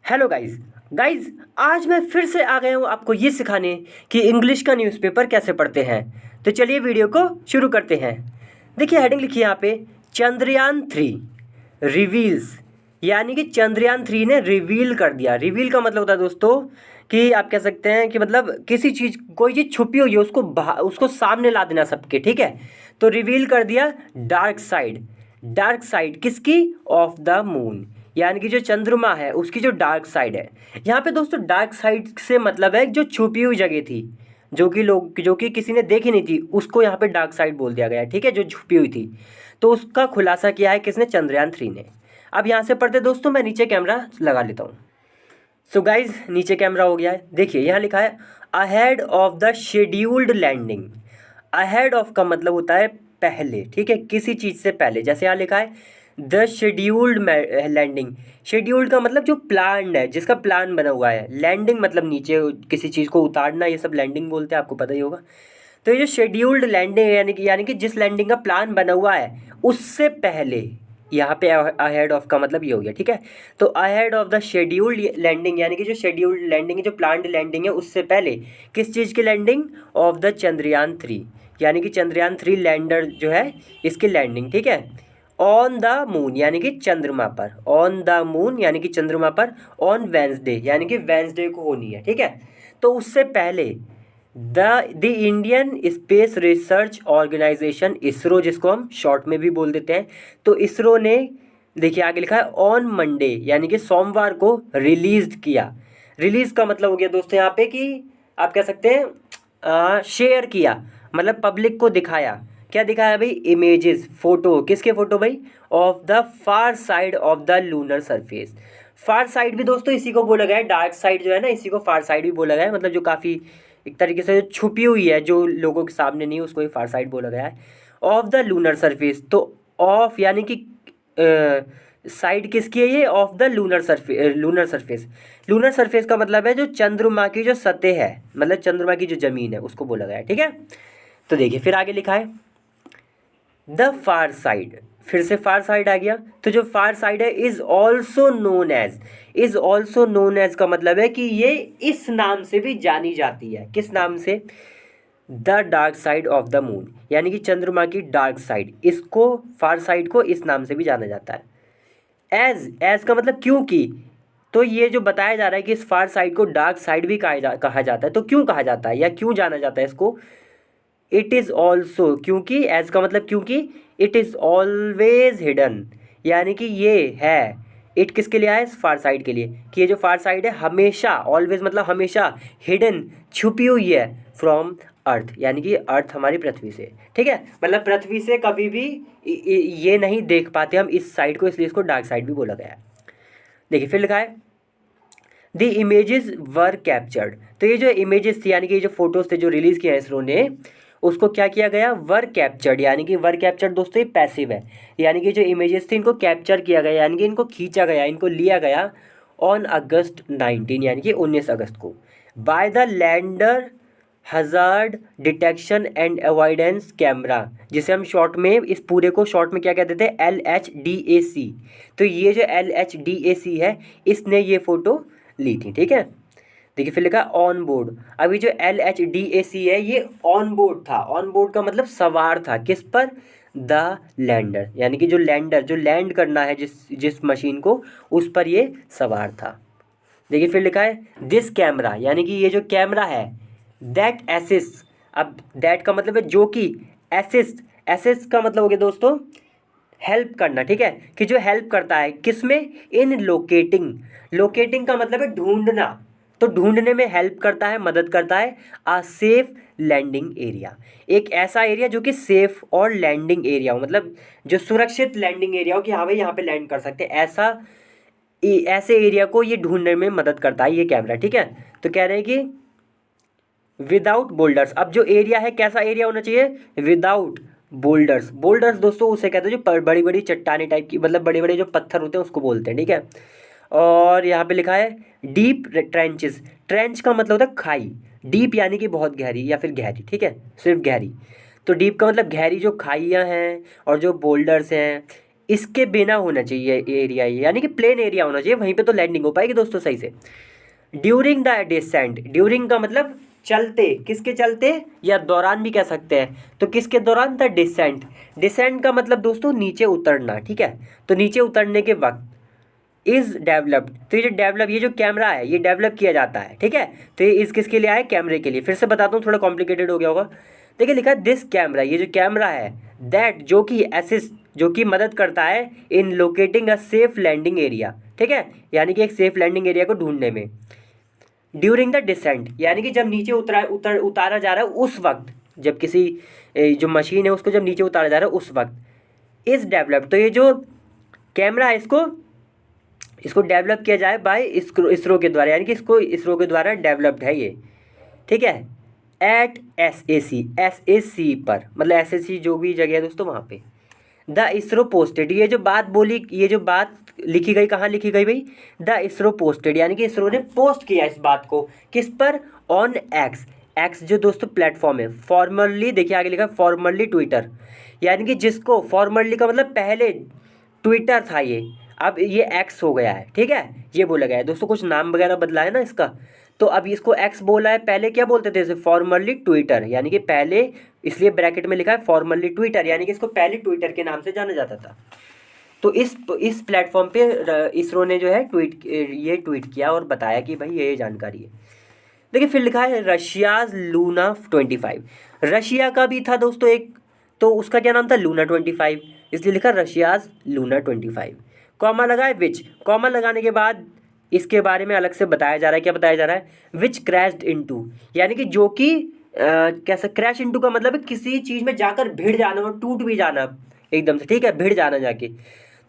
Hello guys guys आज मैं फिर से आ गया हूँ आपको ये सिखाने कि इंग्लिश का न्यूज़पेपर कैसे पढ़ते हैं। तो चलिए वीडियो को शुरू करते हैं। देखिए हेडिंग लिखी है यहाँ पे, चंद्रयान 3 रिवील्स, यानी कि चंद्रयान 3 ने रिवील कर दिया। रिवील का मतलब होता है दोस्तों कि आप कह सकते हैं कि मतलब किसी चीज़, कोई चीज़ छुपी हुई है उसको सामने ला देना सबके, ठीक है। तो रिवील कर दिया डार्क साइड। डार्क साइड किसकी? ऑफ द मून, यानी कि जो चंद्रमा है उसकी जो डार्क साइड है। यहाँ पे दोस्तों डार्क साइड से मतलब है जो छुपी हुई जगह थी, जो कि किसी ने देखी नहीं थी, उसको यहाँ पे डार्क साइड बोल दिया गया है, ठीक है, जो छुपी हुई थी। तो उसका खुलासा किया है किसने? चंद्रयान 3 ने। अब यहाँ से पढ़ते दोस्तों, मैं नीचे कैमरा लगा लेता हूँ। सो गाइज नीचे कैमरा हो गया है। देखिए यहाँ लिखा है ahead of the scheduled landing. Ahead of का मतलब होता है पहले, ठीक है, किसी चीज़ से पहले। जैसे यहाँ लिखा है द शेड्यूल्ड लैंडिंग। शेड्यूल्ड का मतलब जो प्लान है, जिसका प्लान बना हुआ है। लैंडिंग मतलब नीचे किसी चीज़ को उतारना, ये सब लैंडिंग बोलते हैं, आपको पता ही होगा। तो ये जो शेड्यूल्ड लैंडिंग यानी कि जिस लैंडिंग का प्लान बना हुआ है उससे पहले, यहाँ पे अहेड ऑफ का मतलब ये हो गया, ठीक है। तो ahead of the scheduled landing, यानी कि जो शेड्यूल्ड लैंडिंग है, जो प्लान्ड लैंडिंग है, उससे पहले किस चीज़ की लैंडिंग? ऑफ द चंद्रयान 3, यानी कि चंद्रयान 3 लैंडर जो है इसकी लैंडिंग, ठीक है। ऑन द मून यानी कि चंद्रमा पर, ऑन द मून यानी कि चंद्रमा पर, ऑन वेंसडे यानी कि वेंसडे को होनी है, ठीक है। तो उससे पहले the Indian Space Research Organisation, ISRO, जिसको हम शॉर्ट में भी बोल देते हैं, तो इसरो ने, देखिए आगे लिखा है ऑन मंडे यानी कि सोमवार को रिलीज किया। रिलीज का मतलब हो गया दोस्तों यहाँ पे कि आप कह सकते हैं शेयर किया, मतलब पब्लिक को दिखाया। क्या दिखाया भाई? Images, photo. किसके फोटो भाई? Of the far side of the lunar surface. Far side भी दोस्तों इसी को बोला गया है, डार्क साइड जो है ना, इसी को फार साइड भी बोला गया है, मतलब जो काफ़ी एक तरीके से छुपी हुई है, जो लोगों के सामने नहीं है, उसको ही फार साइड बोला गया है। ऑफ द लूनर सरफेस, तो ऑफ यानी कि साइड किसकी है? ये of the lunar surface. Lunar surface, lunar surface का मतलब है जो चंद्रमा की जो सतह है, मतलब चंद्रमा की जो ज़मीन है, उसको बोला गया है, ठीक है। तो देखिए फिर आगे लिखा है द फार साइड, फिर से फार साइड आ गया। तो जो फार साइड है is also known as, is also known as का मतलब है कि ये इस नाम से भी जानी जाती है। किस नाम से? The dark side of the moon, यानी कि चंद्रमा की डार्क साइड, इसको फार साइड को इस नाम से भी जाना जाता है। एज का मतलब क्योंकि, तो ये जो बताया जा रहा है कि इस फार साइड को डार्क साइड भी कहा जाता है, तो क्यों कहा जाता है या क्यों जाना जाता है इसको? इट इज़ ऑल्सो, क्योंकि, एज का मतलब क्योंकि, इट इज़ ऑलवेज हिडन, यानी कि ये है, इट किसके लिए आया? इस फार साइड के लिए, कि ये जो फार साइड है हमेशा, ऑलवेज मतलब हमेशा, हिडन छुपी हुई है, फ्रॉम अर्थ, यानी कि अर्थ हमारी पृथ्वी से, ठीक है, मतलब पृथ्वी से कभी भी ये नहीं देख पाते हम इस साइड को, इसलिए इसको डार्क साइड भी बोला गया है। देखिए फिर लिखा है द इमेजेस वर कैप्चर्ड। तो ये जो इमेजेस थी, यानी कि ये जो फोटोज थे जो रिलीज़ किया है इसरो ने, उसको क्या किया गया? वर कैप्चर्ड, यानी कि वर कैप्चर्ड दोस्तों ये पैसिव है, यानी कि जो इमेजेस थी इनको कैप्चर किया गया, यानी कि इनको खींचा गया, इनको लिया गया ऑन अगस्त 19, यानी कि 19 अगस्त को, by the lander hazard detection and avoidance camera, जिसे हम शॉर्ट में, इस पूरे को शॉर्ट में क्या कहते थे? LHDAC। तो ये जो LHDAC है, इसने ये फ़ोटो ली थी, ठीक है। देखिए फिर लिखा ऑन बोर्ड। अभी जो LHDAC है ये ऑन बोर्ड था। ऑन बोर्ड का मतलब सवार था, किस पर? द लैंडर, यानी कि जो लैंडर, जो लैंड करना है जिस जिस मशीन को, उस पर ये सवार था। देखिए फिर लिखा है दिस कैमरा, यानी कि ये जो कैमरा है, दैट एसिस्ट। अब दैट का मतलब है जो कि, एसिस्ट, एसिस्ट का मतलब हो गया दोस्तों हेल्प करना, ठीक है, कि जो हेल्प करता है किसमें? इन लोकेटिंग। लोकेटिंग का मतलब है ढूंढना, तो ढूंढने में हेल्प करता है, मदद करता है। आ सेफ लैंडिंग एरिया, एक ऐसा एरिया जो कि सेफ और लैंडिंग एरिया हो, मतलब जो सुरक्षित लैंडिंग एरिया हो, कि हाँ भाई यहाँ पे लैंड कर सकते हैं, ऐसा ऐसे एरिया को ये ढूंढने में मदद करता है ये कैमरा, ठीक है। तो कह रहे हैं कि विदाउट बोल्डर्स, अब जो एरिया है कैसा एरिया होना चाहिए? Without boulders. बोल्डर्स दोस्तों उसे कहते हैं जो बड़ी बड़ी चट्टानी टाइप की, मतलब बड़े बड़े जो पत्थर होते हैं उसको बोलते हैं, ठीक है। और यहाँ पे लिखा है डीप ट्रेंचेस। ट्रेंच का मतलब होता है खाई, डीप यानी कि बहुत गहरी या फिर गहरी, ठीक है, सिर्फ गहरी। तो डीप का मतलब गहरी जो खाइयाँ हैं और जो बोल्डर्स हैं, इसके बिना होना चाहिए एरिया, ये यानी कि प्लेन एरिया होना चाहिए, वहीं पे तो लैंडिंग हो पाएगी दोस्तों सही से। ड्यूरिंग द डिसेंट, ड्यूरिंग का मतलब चलते, किसके चलते या दौरान भी कह सकते हैं, तो किसके दौरान, द डिसेंट। डिसेंट का मतलब दोस्तों नीचे उतरना, ठीक है, तो नीचे उतरने के वक्त इज़ डेवलप्ड, तो ये जो डेवलप, ये जो कैमरा है ये डेवलप किया जाता है, ठीक है। तो ये इस किसके लिए आया, कैमरे के लिए। फिर से बताता हूँ, थोड़ा कॉम्प्लिकेटेड हो गया होगा। देखिए लिखा है दिस कैमरा, ये जो कैमरा है, दैट जो कि असिस्ट, जो कि मदद करता है in locating a safe landing area, ठीक है, यानी कि एक सेफ लैंडिंग एरिया को ढूंढने में। ड्यूरिंग द डिसेंट, यानी कि जब नीचे उतारा जा रहा है उस वक्त, जब किसी जो मशीन है उसको जब नीचे उतारा जा रहा है उस वक्त। इस डेवलप, तो ये जो कैमरा है इसको डेवलप किया जाए बाय इसरो के द्वारा, यानी कि इसको इसरो के द्वारा डेवलप्ड है ये, ठीक है। एट एस ए सी पर, मतलब एस जो भी जगह है दोस्तों वहाँ पे। द इसरो पोस्टेड, ये जो बात बोली, ये जो बात लिखी गई, कहाँ लिखी गई भाई, द इसरो पोस्टेड, यानी कि इसरो ने पोस्ट किया इस बात को, किस पर, ऑन एक्स। एक्स जो दोस्तों प्लेटफॉर्म है, फॉर्मरली, देखिए आगे लिखा फॉर्मरली ट्विटर, यानी कि जिसको, फॉर्मरली का मतलब पहले ट्विटर था ये, अब ये एक्स हो गया है, ठीक है, ये बोला गया है दोस्तों, कुछ नाम वगैरह बदला है ना इसका, तो अब इसको एक्स बोला है, पहले क्या बोलते थे इसे, फॉर्मरली ट्विटर, यानी कि पहले, इसलिए ब्रैकेट में लिखा है फॉर्मरली ट्विटर, यानी कि इसको पहले ट्विटर के नाम से जाना जाता था। तो इस प्लेटफॉर्म पे इसरो ने जो है ट्वीट किया और बताया कि भाई ये जानकारी है। देखिए फिर लिखा है रशियाज लूना 25, रशिया का भी था दोस्तों एक, तो उसका क्या नाम था, लूना 25, इसलिए लिखा रशियाज लूना 25। कॉमा लगा है विच, कॉमा लगाने के बाद इसके बारे में अलग से बताया जा रहा है, क्या बताया जा रहा है, विच क्रैश्ड इनटू, यानी कि जो कि कैसा, क्रैश इनटू का मतलब है किसी चीज़ में जाकर भिड़ जाना और टूट भी जाना एकदम से, ठीक है, भिड़ जाना जाके।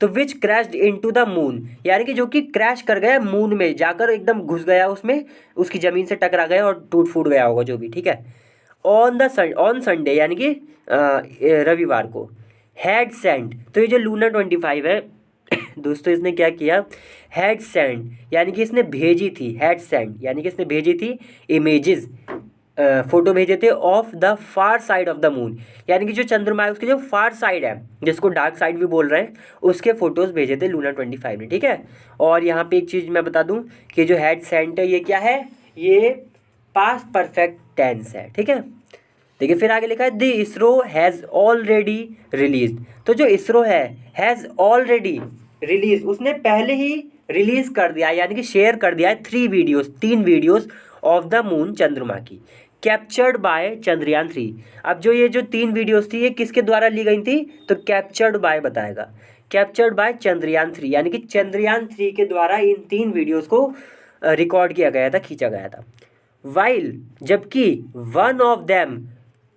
तो विच क्रैश्ड इनटू द मून, यानी कि जो कि क्रैश कर गया मून में जाकर, एकदम घुस गया उसमें, उसकी ज़मीन से टकरा गया और टूट फूट गया होगा जो भी, ठीक है। ऑन संडे, यानी कि रविवार को। हैड सेंड, तो ये जो लूना 25 है दोस्तों, इसने क्या किया, हैड सेंड, यानी कि इसने भेजी थी, हैड सेंड यानी कि इसने भेजी थी इमेजेस, फोटो भेजे थे, of the far side of the moon, यानी कि जो चंद्रमा है उसके जो फार साइड है, जिसको डार्क साइड भी बोल रहे हैं, उसके फोटोज़ भेजे थे लूना 25 ने, ठीक है। और यहाँ पे एक चीज़ मैं बता दूँ कि जो हैड सेंट है ये क्या है, ये पास्ट परफेक्ट टेंस है, ठीक है। देखिए फिर आगे लिखा है the ISRO has already release, तो जो इसरो है, हैज़ ऑलरेडी रिलीज, उसने पहले ही रिलीज कर दिया, यानी कि शेयर कर दिया है 3 वीडियोस ऑफ द मून, चंद्रमा की, कैप्चर्ड बाय चंद्रयान 3। अब जो ये जो 3 वीडियोस थी ये किसके द्वारा ली गई थी, तो कैप्चर्ड बाय बताएगा, कैप्चर्ड बाय चंद्रयान 3, यानी कि चंद्रयान 3 के द्वारा इन 3 वीडियोस को रिकॉर्ड किया गया था, खींचा गया था। वाइल, जबकि वन ऑफ देम,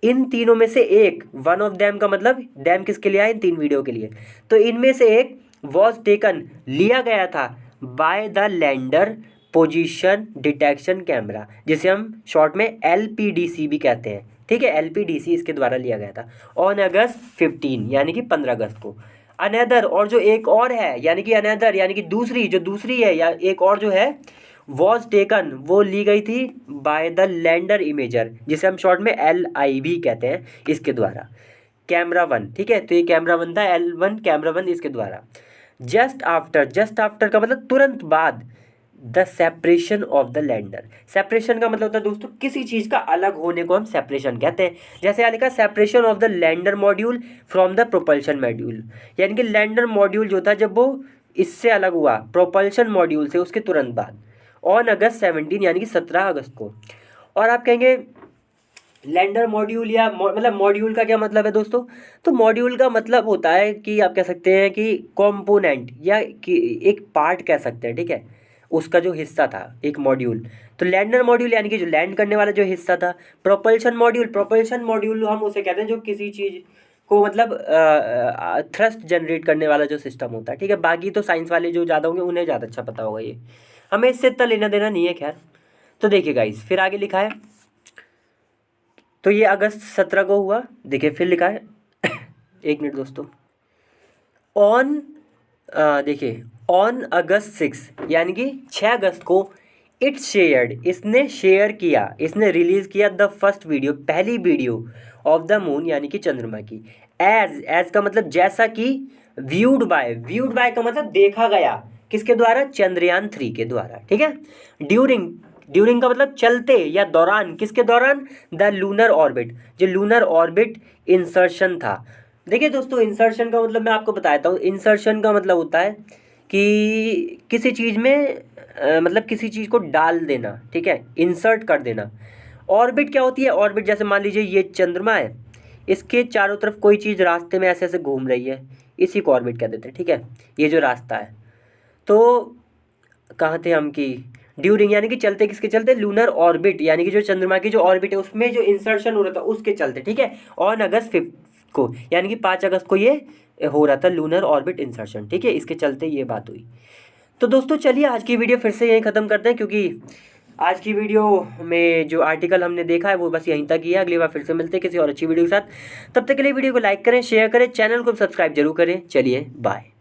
इन तीनों में से एक, वन ऑफ देम का मतलब देम किसके लिए आया, इन 3 वीडियो के लिए, तो इनमें से एक वॉज टेकन, लिया गया था, by the lander position detection camera, जिसे हम शॉर्ट में LPDC भी कहते हैं, ठीक है, LPDC इसके द्वारा लिया गया था, ऑन अगस्त 15, यानी कि 15 अगस्त को। अनदर, और जो एक और है, यानी कि अनदर यानी कि दूसरी, जो दूसरी है या एक और जो है, वॉज टेकन, वो ली गई थी बाय द लैंडर इमेजर, जिसे हम शॉर्ट में LIV कहते हैं, इसके द्वारा, कैमरा 1, ठीक है, तो ये कैमरा 1 था, L1 कैमरा 1 इसके द्वारा। जस्ट आफ्टर का मतलब तुरंत बाद, the separation of the lander, separation का मतलब होता है दोस्तों किसी चीज़ का अलग होने को हम सेपरेशन कहते हैं, जैसे यहाँ लिखा separation of the lander module from the propulsion module, यानी कि लैंडर मॉड्यूल जो था जब वो इससे अलग हुआ प्रोपल्शन मॉड्यूल से, उसके तुरंत बाद, ऑन अगस्त 17, यानी कि 17 अगस्त को। और आप कहेंगे लैंडर मॉड्यूल या मतलब मॉड्यूल का क्या मतलब है दोस्तों, तो मॉड्यूल का मतलब होता है कि आप कह सकते हैं कि कंपोनेंट या कि एक पार्ट कह सकते हैं, ठीक है, उसका जो हिस्सा था एक मॉड्यूल। तो लैंडर मॉड्यूल यानी कि जो लैंड करने वाला जो हिस्सा था। प्रोपल्शन मॉड्यूल हम उसे कहते हैं जो किसी चीज़ को मतलब थ्रस्ट जनरेट करने वाला जो सिस्टम होता है, ठीक है। बाकी तो साइंस वाले जो ज़्यादा होंगे उन्हें ज़्यादा अच्छा पता होगा, ये हमें इससे इतना लेना देना नहीं है, खैर। तो देखिए गाइस फिर आगे लिखा है, तो ये अगस्त 17 को हुआ। देखिए फिर लिखा है एक मिनट दोस्तों, ऑन देखिए ऑन अगस्त 6 यानी कि 6 अगस्त को, इट्स शेयर्ड, इसने शेयर किया, इसने रिलीज़ किया द फर्स्ट वीडियो, पहली वीडियो ऑफ द मून यानी कि चंद्रमा की, एज का मतलब जैसा कि व्यूड बाय का मतलब देखा गया, किसके द्वारा? चंद्रयान 3 के द्वारा, ठीक है। ड्यूरिंग का मतलब चलते या दौरान, किसके दौरान? द लूनर ऑर्बिट, जो लूनर ऑर्बिट इंसर्शन था। देखिए दोस्तों, इंसर्शन का मतलब मैं आपको बताता हूँ। इंसर्शन का मतलब होता है कि किसी चीज़ में मतलब किसी चीज़ को डाल देना, ठीक है, इंसर्ट कर देना। ऑर्बिट क्या होती है? ऑर्बिट जैसे मान लीजिए ये चंद्रमा है, इसके चारों तरफ कोई चीज़ रास्ते में ऐसे ऐसे घूम रही है, इसी को ऑर्बिट कह देते हैं, ठीक है। ये जो रास्ता है, तो कहाँ थे हम कि ड्यूरिंग यानी कि चलते, किसके चलते? लूनर ऑर्बिट, यानी कि जो चंद्रमा की जो ऑर्बिट है उसमें जो इंसर्शन हो रहा था उसके चलते, ठीक है। ऑन अगस्त 5 को, यानी कि 5 अगस्त को ये हो रहा था लूनर ऑर्बिट इंसर्शन, ठीक है। इसके चलते ये बात हुई। तो दोस्तों चलिए आज की वीडियो फिर से यहीं ख़त्म करते हैं, क्योंकि आज की वीडियो में जो आर्टिकल हमने देखा है वो बस यहीं तक ही है। अगली बार फिर से मिलते हैं किसी और अच्छी वीडियो के साथ। तब तक के लिए वीडियो को लाइक करें, शेयर करें, चैनल को सब्सक्राइब जरूर करें। चलिए बाय।